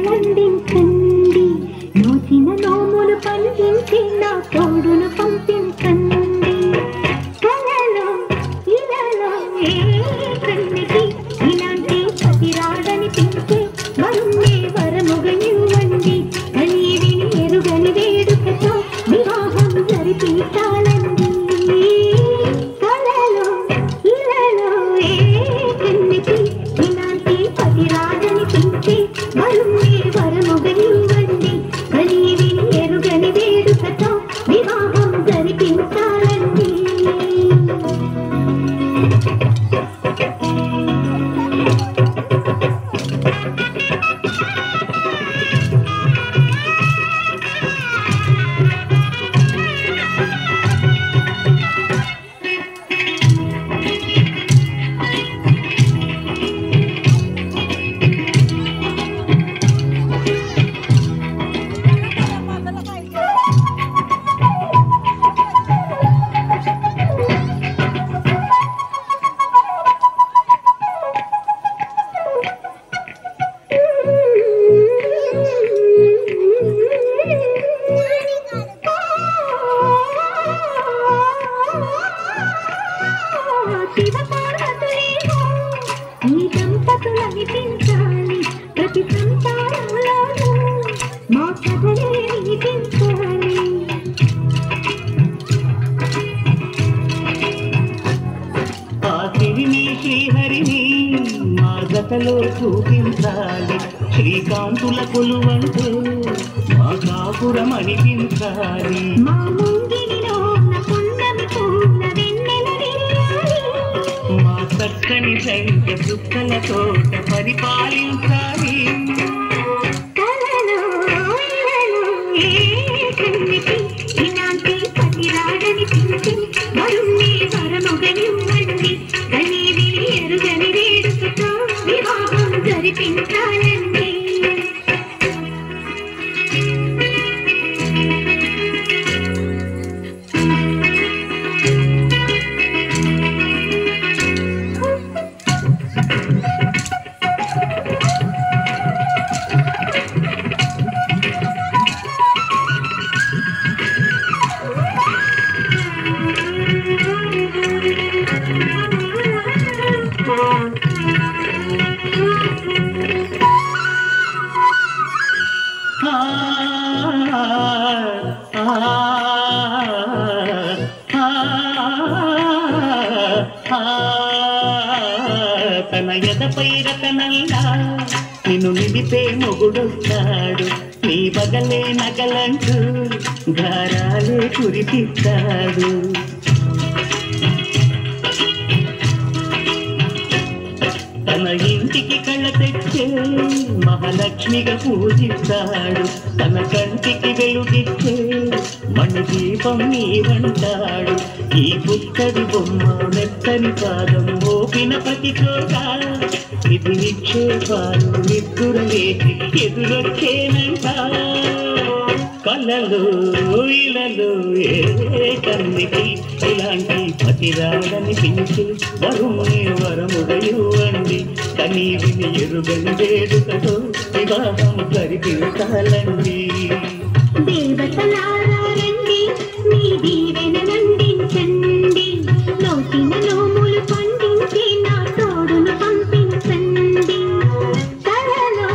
నందించండి నోచిన నోములు పండించి నా తోడును పంపించండి కలలో ఇలలో ఏ కన్నికి ఇలాంటి పతి రాడని పిలిచే వరుణ్ణే వరముగా ఇవ్వండి కనీవిని ఎరుగని వేడుకతో వివాహం జరిపించాలండి కలలో ఇలలో ఏ కన్నికి ఇలాంటి పతి రాడని పిలిచే వరుణ్ణే వరముగా ఇవ్వండి కనీవిని ఎరుగని వేడుకతో వివాహం జరిపించాలండి ఈ దంపతులు అనిపించాలి ప్రతి సంతానంలోనూ మా కథలే వినిపించాలి ఆ సిరిని శ్రీహరిని మా గతలో చూపించాలి శ్రీకాంతుల కొలువంటూ మా కాపురం అనిపించాలి మా ముంగిలిలో ఉన్న పున్నమి పూల వెన్నెల విరియాలి మా చక్కని జంట చుక్కల తోట పరిపాలించాలి కలలో ఇలలో ఏ కన్నికి ఇలాంటి పతి రాడని పిలిచి వరుణ్ణే వరముగా ఇవ్వండి కనీవిని ఎరుగని వేడుకతో వివాహం జరిపించాలండి తన ఎదపై రతనల్లా నిన్ను నిలిపే మొగుడొస్తాడు నీ బగలే నగలంటూ ధారాలే కురిపిస్తాడు తన ఇంటికి కళ్ళ తెచ్చే మహాలక్ష్మిగా పూజిస్తాడు తన కంటికి వెలుగిచ్చే మణి దీపం నీవంటాడు ఈ పుత్తడి బొమ్మ మెత్తని పాదం మోపిన ప్రతి చోట ఇది నిక్షేపాలు నిద్దురలేచి ఎదురొచ్చేనంట కలలో ఇలలో ఏ కన్నికి ఇలాంటి పతి రాడని పిలిచి వరుణ్ణే వరముగా ఇవ్వండి కనీవిని ఎరుగని వేడుకతో వివాహం జరిపించాలండి దేవతలారా రండి మీ దీవెన నందించండి నోచిన నోములు పండించి నా తోడును పంపించండి కలలో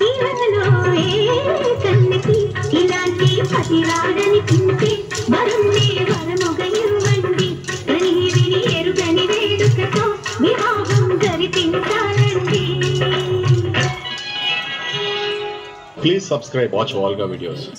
ఇలలో ఏ కన్నికి ఇలాంటి పతి రాడని పిలిచి వరుణ్ణే వరముగా ఇవ్వండి కనీవిని ఎరుగని వేడుకతో వివాహం జరిపించాలండి. Please subscribe, watch Volga videos.